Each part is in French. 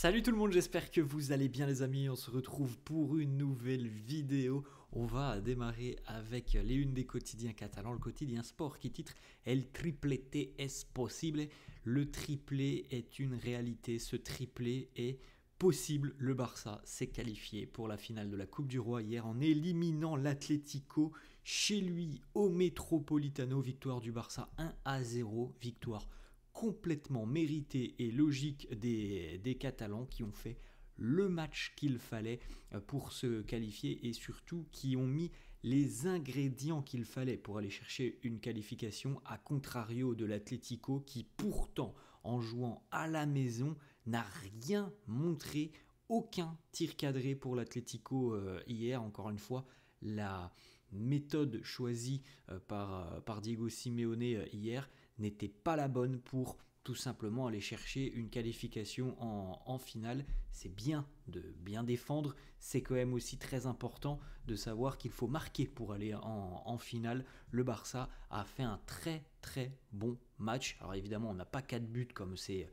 Salut tout le monde, j'espère que vous allez bien les amis, on se retrouve pour une nouvelle vidéo. On va démarrer avec les unes des quotidiens catalans, le quotidien sport qui titre El triplete es posible. Le triplé est une réalité, ce triplé est possible. Le Barça s'est qualifié pour la finale de la Coupe du Roi hier en éliminant l'Atlético chez lui au Metropolitano. Victoire du Barça 1-0, victoire complètement mérité et logique des Catalans qui ont fait le match qu'il fallait pour se qualifier et surtout qui ont mis les ingrédients qu'il fallait pour aller chercher une qualification, à contrario de l'Atlético qui pourtant en jouant à la maison n'a rien montré, aucun tir cadré pour l'Atlético hier. Encore une fois, la méthode choisie par Diego Simeone hier n'était pas la bonne pour tout simplement aller chercher une qualification en finale. C'est bien de bien défendre, c'est quand même aussi très important de savoir qu'il faut marquer pour aller en finale. Le Barça a fait un très très bon match. Alors évidemment on n'a pas 4 buts comme c'est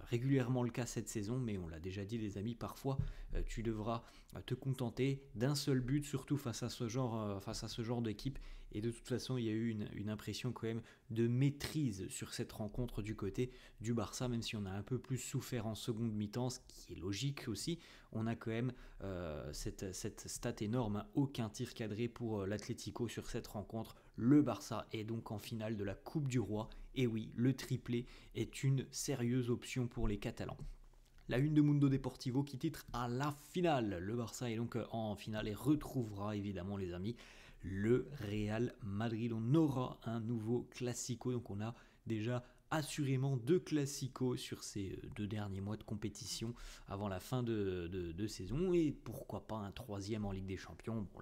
régulièrement le cas cette saison, mais on l'a déjà dit les amis, parfois tu devras te contenter d'un seul but, surtout face à ce genre d'équipe. Et de toute façon il y a eu une impression quand même de maîtrise sur cette rencontre du côté du Barça, même si on a un peu plus souffert en seconde mi-temps, ce qui est logique aussi. On a quand même cette stat énorme, hein, aucun tir cadré pour l'Atlético sur cette rencontre. Le Barça est donc en finale de la Coupe du Roi, et oui, le triplé est une sérieuse option pour les Catalans. La une de Mundo Deportivo qui titre à la finale. Le Barça est donc en finale et retrouvera évidemment les amis le Real Madrid. On aura un nouveau classico, donc on a déjà assurément 2 classicos sur ces 2 derniers mois de compétition avant la fin de saison, et pourquoi pas un 3e en Ligue des Champions. Bon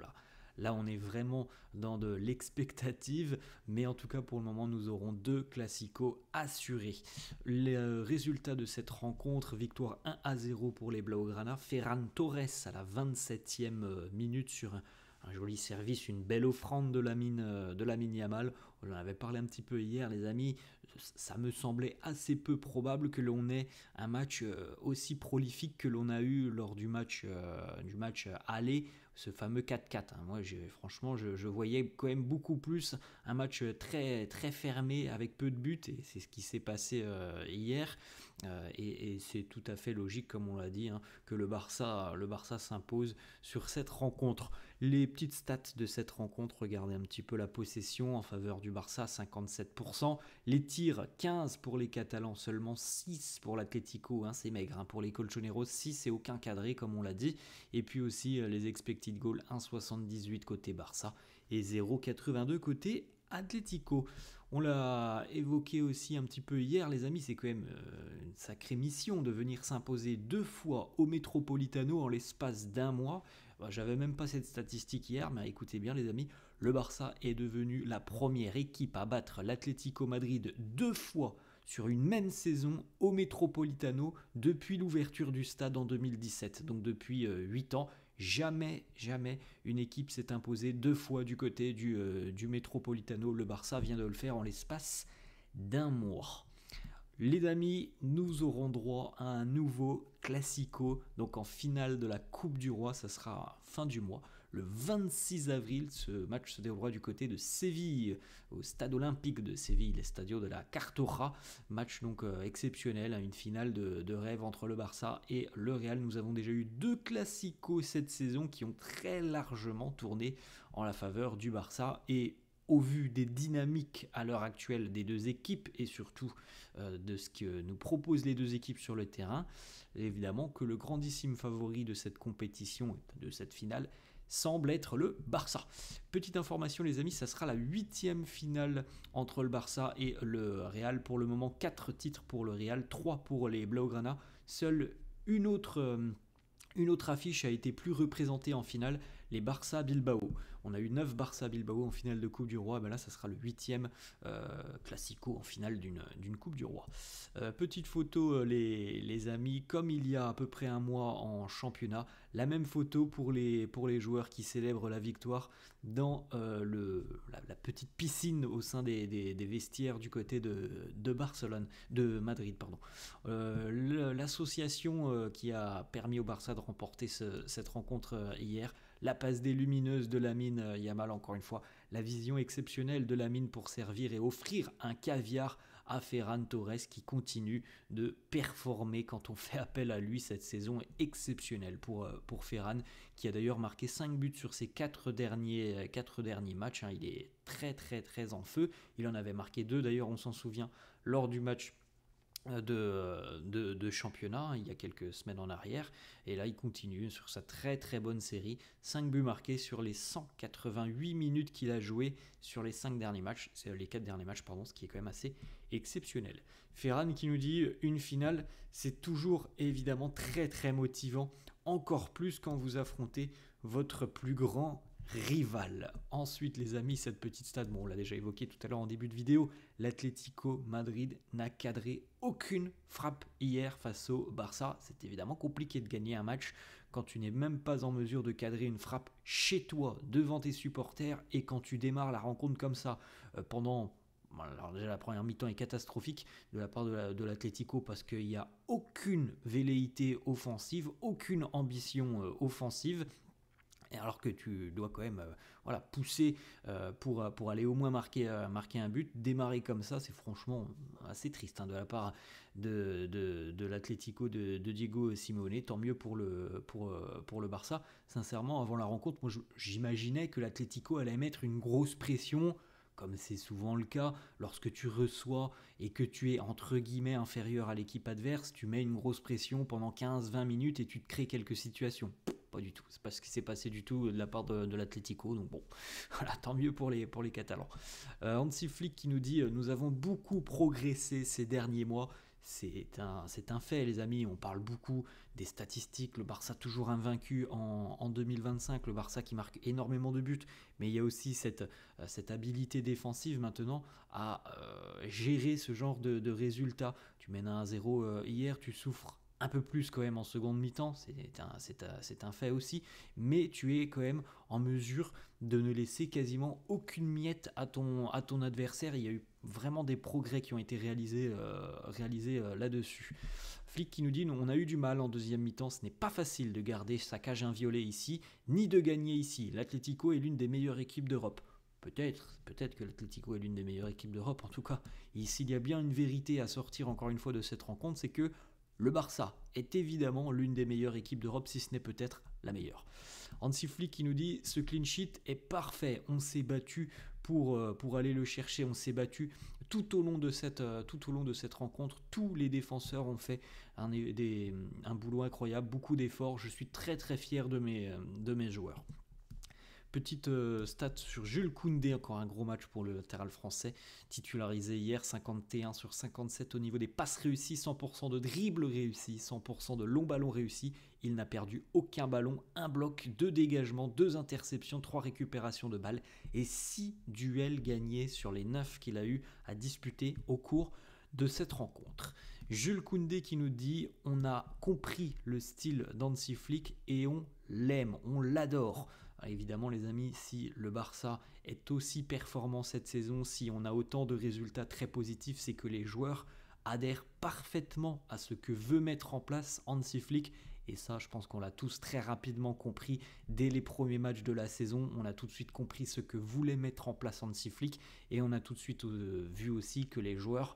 là on est vraiment dans de l'expectative, mais en tout cas pour le moment nous aurons 2 classicos assurés. Les résultats de cette rencontre: victoire 1-0 pour les Blaugrana, Ferran Torres à la 27e minute sur un joli service, une belle offrande de Lamine Yamal. On en avait parlé un petit peu hier les amis, ça me semblait assez peu probable que l'on ait un match aussi prolifique que l'on a eu lors du match aller, ce fameux 4-4. Moi franchement je voyais quand même beaucoup plus un match très, très fermé avec peu de buts, et c'est ce qui s'est passé hier. Et c'est tout à fait logique, comme on l'a dit, hein, que le Barça s'impose sur cette rencontre. Les petites stats de cette rencontre: regardez un petit peu la possession en faveur du Barça, 57%. Les tirs, 15 pour les Catalans, seulement 6 pour l'Atlético, hein, c'est maigre, hein, pour les Colchoneros, 6 et aucun cadré comme on l'a dit. Et puis aussi les expected goals, 1,78 côté Barça et 0,82 côté Atlético. On l'a évoqué aussi un petit peu hier les amis, c'est quand même une sacrée mission de venir s'imposer 2 fois au Metropolitano en l'espace d'un mois. J'avais même pas cette statistique hier, mais écoutez bien les amis, le Barça est devenu la première équipe à battre l'Atlético Madrid 2 fois sur une même saison au Metropolitano depuis l'ouverture du stade en 2017, donc depuis 8 ans. Jamais une équipe s'est imposée 2 fois du côté du Metropolitano. Le Barça vient de le faire en l'espace d'un mois. Les amis, nous aurons droit à un nouveau classico, donc en finale de la Coupe du Roi. Ça sera fin du mois, le 26 avril. Ce match se déroulera du côté de Séville, au stade olympique de Séville, l'Estadio de la Cartoja. Match donc exceptionnel, une finale de rêve entre le Barça et le Real. Nous avons déjà eu 2 classicos cette saison qui ont très largement tourné en la faveur du Barça, et au vu des dynamiques à l'heure actuelle des 2 équipes et surtout de ce que nous proposent les 2 équipes sur le terrain, évidemment que le grandissime favori de cette compétition, de cette finale, semble être le Barça. Petite information les amis, ça sera la 8e finale entre le Barça et le Real. Pour le moment 4 titres pour le Real, 3 pour les Blaugrana. Seule une autre affiche a été plus représentée en finale, les Barça Bilbao. On a eu 9 Barça Bilbao en finale de Coupe du Roi, ben là ça sera le 8e classico en finale d'une Coupe du Roi. Petite photo les amis, comme il y a à peu près un mois en championnat, la même photo pour les joueurs qui célèbrent la victoire dans la petite piscine au sein des vestiaires du côté de Barcelone, de Madrid, pardon. L'association qui a permis au Barça de remporter cette rencontre hier, la passe des lumineuses de Lamine Yamal, encore une fois, la vision exceptionnelle de Lamine pour servir et offrir un caviar à Ferran Torres qui continue de performer quand on fait appel à lui. Cette saison est exceptionnelle pour Ferran, qui a d'ailleurs marqué 5 buts sur ses 4 derniers matchs. Il est très très très en feu. Il en avait marqué 2 d'ailleurs, on s'en souvient, lors du match de championnat il y a quelques semaines en arrière, et là il continue sur sa très très bonne série, 5 buts marqués sur les 188 minutes qu'il a joué sur les 4 derniers matchs, ce qui est quand même assez exceptionnel. Ferran qui nous dit une finale c'est toujours évidemment très très motivant, encore plus quand vous affrontez votre plus grand rival. Ensuite les amis, cette petite stade, on l'a déjà évoqué tout à l'heure en début de vidéo, l'Atlético Madrid n'a cadré aucune frappe hier face au Barça. C'est évidemment compliqué de gagner un match quand tu n'es même pas en mesure de cadrer une frappe chez toi, devant tes supporters, et quand tu démarres la rencontre comme ça alors déjà la première mi-temps est catastrophique de la part de l'Atlético parce qu'il n'y a aucune velléité offensive, aucune ambition offensive. Alors que tu dois quand même pousser pour aller au moins marquer un but. Démarrer comme ça, c'est franchement assez triste de la part de l'Atlético de Diego Simeone. Tant mieux pour le Barça. Sincèrement, avant la rencontre, moi j'imaginais que l'Atlético allait mettre une grosse pression, comme c'est souvent le cas, lorsque tu reçois et que tu es entre guillemets inférieur à l'équipe adverse, tu mets une grosse pression pendant 15-20 minutes et tu te crées quelques situations. Pas du tout, c'est pas ce qui s'est passé du tout de la part de l'Atlético, donc bon, voilà, tant mieux pour les Catalans. Hansi Flick qui nous dit nous avons beaucoup progressé ces derniers mois. C'est un fait les amis, on parle beaucoup des statistiques, le Barça toujours invaincu en 2025, le Barça qui marque énormément de buts, mais il y a aussi cette habilité défensive maintenant à gérer ce genre de résultats. Tu mènes à 1-0 hier, tu souffres un peu plus quand même en seconde mi-temps, c'est un fait aussi, mais tu es quand même en mesure de ne laisser quasiment aucune miette à ton adversaire. Il y a eu vraiment des progrès qui ont été réalisés là-dessus. Flick qui nous dit on a eu du mal en deuxième mi-temps, ce n'est pas facile de garder sa cage inviolée ici, ni de gagner ici. L'Atlético est l'une des meilleures équipes d'Europe. Peut-être que l'Atlético est l'une des meilleures équipes d'Europe, en tout cas. Et s'il y a bien une vérité à sortir encore une fois de cette rencontre, c'est que le Barça est évidemment l'une des meilleures équipes d'Europe, si ce n'est peut-être la meilleure. Hansi Flick qui nous dit ce clean sheet est parfait, on s'est battu pour aller le chercher, on s'est battu tout au long de cette rencontre, tous les défenseurs ont fait un boulot incroyable, beaucoup d'efforts, je suis très très fier de mes joueurs. Petite stat sur Jules Koundé, encore un gros match pour le latéral français, titularisé hier, 51 sur 57 au niveau des passes réussies, 100% de dribbles réussis, 100% de longs ballons réussis. Il n'a perdu aucun ballon, un bloc, 2 dégagements, 2 interceptions, 3 récupérations de balles et 6 duels gagnés sur les 9 qu'il a eu à disputer au cours de cette rencontre. Jules Koundé qui nous dit on a compris le style d'Hansi Flick et on l'aime, on l'adore. Évidemment les amis, si le Barça est aussi performant cette saison, si on a autant de résultats très positifs, c'est que les joueurs adhèrent parfaitement à ce que veut mettre en place Hansi Flick. Et ça, je pense qu'on l'a tous très rapidement compris dès les premiers matchs de la saison. On a tout de suite compris ce que voulait mettre en place Hansi Flick. Et on a tout de suite vu aussi que les joueurs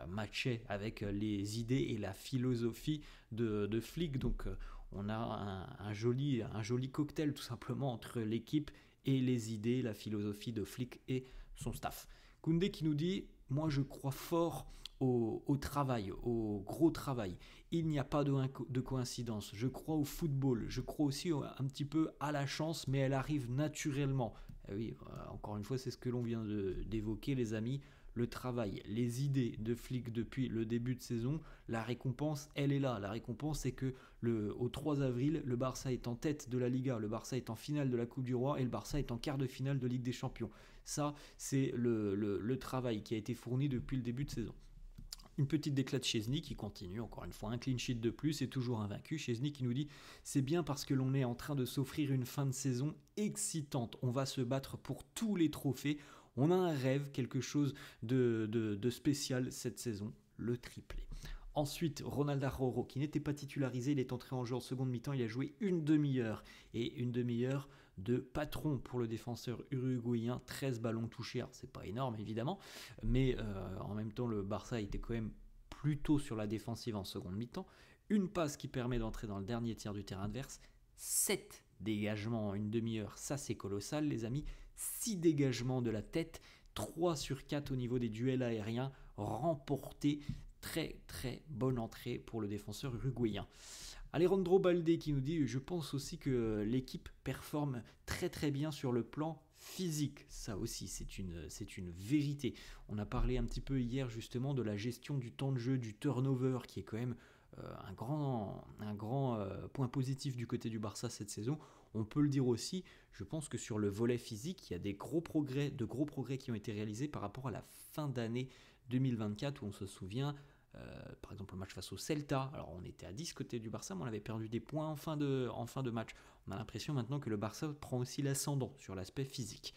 matchaient avec les idées et la philosophie de Flick. Donc on a un joli cocktail tout simplement entre l'équipe et les idées, la philosophie de Flick et son staff. Koundé qui nous dit « Moi je crois fort au travail, au gros travail. Il n'y a pas de coïncidence. Je crois au football. Je crois aussi un petit peu à la chance, mais elle arrive naturellement. » Oui, encore une fois, c'est ce que l'on vient d'évoquer les amis. le travail, les idées de Flick depuis le début de saison, la récompense, elle est là. La récompense, c'est que au 3 avril, le Barça est en tête de la Liga, le Barça est en finale de la Coupe du Roi et le Barça est en quart de finale de Ligue des Champions. Ça, c'est le travail qui a été fourni depuis le début de saison. Une petite déclat de Chesney qui continue, encore une fois, un clean sheet de plus et toujours invaincu. Chesney qui nous dit « C'est bien parce que l'on est en train de s'offrir une fin de saison excitante. On va se battre pour tous les trophées. On a un rêve, quelque chose de spécial cette saison, le triplé. » Ensuite, Ronald Araujo, qui n'était pas titularisé, il est entré en jeu en seconde mi-temps, il a joué une demi-heure. Et une demi-heure de patron pour le défenseur uruguayen, 13 ballons touchés. Alors, c'est pas énorme, évidemment, mais en même temps, le Barça était quand même plutôt sur la défensive en seconde mi-temps. Une passe qui permet d'entrer dans le dernier tiers du terrain adverse. 7 dégagements en une demi-heure, ça c'est colossal, les amis. 6 dégagements de la tête, 3 sur 4 au niveau des duels aériens remportés. Très très bonne entrée pour le défenseur uruguayen. Alejandro Balde qui nous dit « Je pense aussi que l'équipe performe très très bien sur le plan physique. » Ça aussi, c'est une vérité. On a parlé un petit peu hier justement de la gestion du temps de jeu, du turnover, qui est quand même un grand point positif du côté du Barça cette saison. On peut le dire aussi, je pense que sur le volet physique, il y a de gros progrès qui ont été réalisés par rapport à la fin d'année 2024 où on se souvient, par exemple le match face au Celta, alors on était à 10 côté du Barça mais on avait perdu des points en fin de match. On a l'impression maintenant que le Barça prend aussi l'ascendant sur l'aspect physique.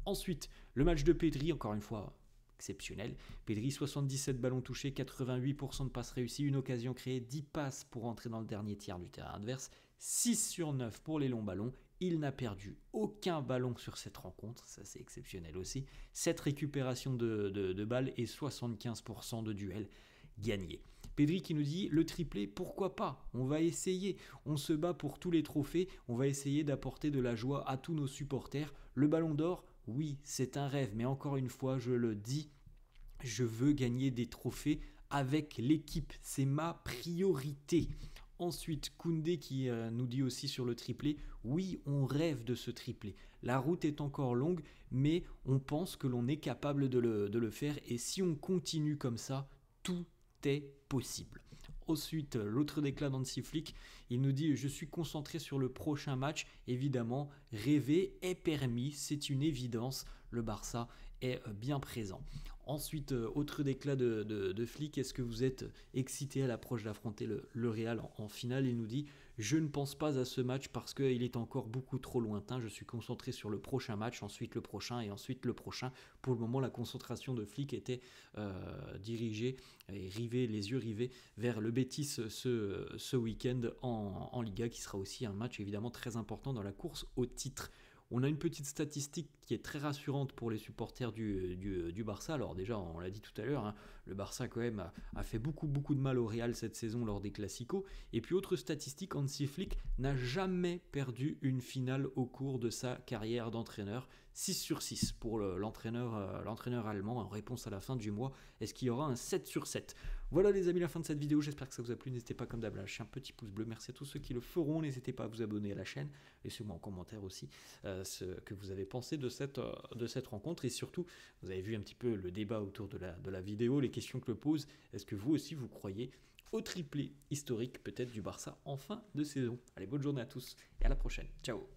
Ensuite, le match de Pedri, encore une fois exceptionnel. Pedri, 77 ballons touchés, 88% de passes réussies, une occasion créée, 10 passes pour entrer dans le dernier tiers du terrain adverse, 6 sur 9 pour les longs ballons. Il n'a perdu aucun ballon sur cette rencontre, ça c'est exceptionnel aussi. 7 récupérations de balles et 75% de duels gagnés. Pedri qui nous dit le triplé, pourquoi pas? On va essayer, on se bat pour tous les trophées, on va essayer d'apporter de la joie à tous nos supporters. Le ballon d'or, oui, c'est un rêve, mais encore une fois, je le dis, je veux gagner des trophées avec l'équipe, c'est ma priorité. Ensuite, Koundé qui nous dit aussi sur le triplé, oui, on rêve de ce triplé. La route est encore longue, mais on pense que l'on est capable de le faire. Et si on continue comme ça, tout est possible. Ensuite, l'autre déclat d'Hansi Flick, il nous dit « Je suis concentré sur le prochain match. » Évidemment, rêver est permis, c'est une évidence. Le Barça est bien présent. Ensuite, autre déclat de Flick, est-ce que vous êtes excité à l'approche d'affronter le Real en finale? Il nous dit « Je ne pense pas à ce match parce qu'il est encore beaucoup trop lointain. Je suis concentré sur le prochain match, ensuite le prochain et ensuite le prochain. » Pour le moment, la concentration de Flick était dirigée et les yeux rivés vers le Betis ce week-end en Liga, qui sera aussi un match évidemment très important dans la course au titre. On a une petite statistique qui est très rassurante pour les supporters du Barça. Alors déjà, on l'a dit tout à l'heure, hein, le Barça quand même a fait beaucoup de mal au Real cette saison lors des Clasico. Et puis autre statistique, Hansi Flick n'a jamais perdu une finale au cours de sa carrière d'entraîneur. 6 sur 6 pour l'entraîneur allemand en réponse à la fin du mois. Est-ce qu'il y aura un 7 sur 7? Voilà les amis, la fin de cette vidéo, j'espère que ça vous a plu. N'hésitez pas comme d'hab à lâcher un petit pouce bleu. Merci à tous ceux qui le feront. N'hésitez pas à vous abonner à la chaîne. Laissez-moi en commentaire aussi ce que vous avez pensé de cette rencontre. Et surtout, vous avez vu un petit peu le débat autour de la vidéo, les questions que le pose. Est-ce que vous aussi vous croyez au triplé historique peut-être du Barça en fin de saison? Allez, bonne journée à tous et à la prochaine. Ciao.